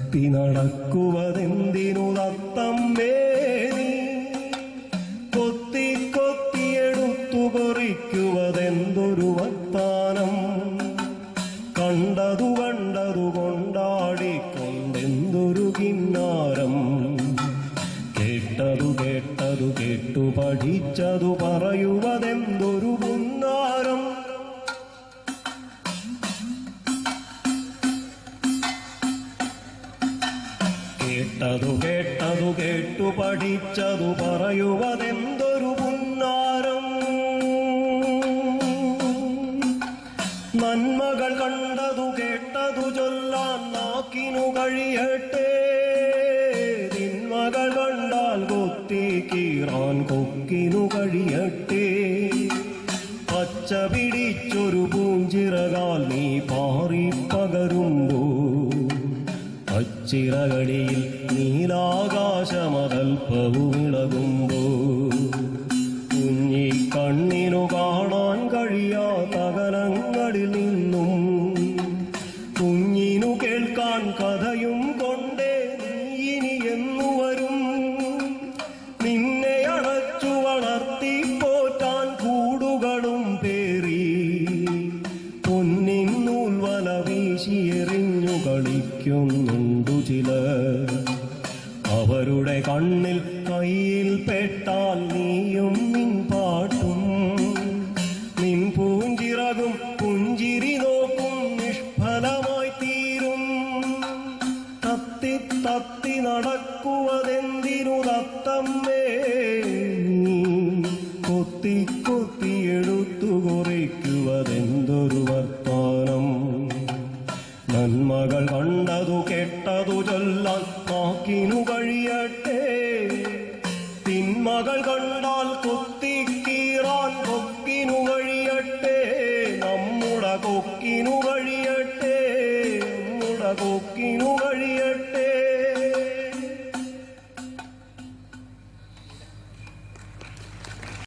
തപ്പി നടക്കുവതെന്തിനു തത്തമ്മേ നീ കൊത്തി കൊത്തിയെടുത്തു കൊറിക്കുവതെന്തൊരു വർത്താനം കണ്ടതു കൊണ്ടാടിക്കൊണ്ടെന്തൊരു കിന്നാരം കേട്ടതു കേട്ടു പഠിച്ചതു പറയുവതെന്തൊരു പുന്നാരം കേട്ടതു പഠിച്ചതു പറയുവതെന്തൊരു പുന്നാരം നന്മകൾ കണ്ടതു കേട്ടതു ചൊല്ലാൻ നാക്കിനു കഴിയട്ടെ തിന്മകൾ കണ്ടാൽ കൊത്തി കീറാൻ കൊക്കിനു കഴിയട്ടെ പച്ച പിടിച്ചൊരു പൂഞ്ചിറകാൽ നീ പാറി പകരുമ്പോ അച്ചിറകളിൽ നീലാകാശമതൽപ്പവുമിളകുമ്പോ കുഞ്ഞി കണ്ണിനു കാണാൻ കഴിയാത്ത അകലങ്ങളിൽ നിന്നും കുഞ്ഞിനു കേൾക്കാൻ കഥയും കൊണ്ടേ നീ ഇനി എന്നു വരും നിന്നെ അടച്ചു വളർത്തി പോറ്റാൻ കൂടുകളും പേറി പൊന്നിൻ നൂൽവല വീശിയെറിഞ്ഞു കളിക്കുന്നുണ്ടു ചിലർ അവരുടെ കണ്ണിൽ കയ്യിൽ പെട്ടാൽ നീയും നിൻ പാട്ടും നിൻ പൂഞ്ചിറകും പുഞ്ചിരി നോക്കും നിഷ്ഫലമായി തീരും തത്തി നടക്കുവതെന്തിനു തത്തമ്മേ കൊത്തി എടുത്തു കുറിക്കുവതെന്തൊരു വർത്താനം നന്മകൾ കണ്ടതു കേട്ടതു ചൊല്ലാൻ നാക്കിനു കഴിയട്ടെ തിന്മകൾ കണ്ടാൽ കൊത്തിക്കീറാൻ കൊക്കിനു കഴിയട്ടെ നമ്മുടെ കൊക്കിനു കഴിയട്ടെ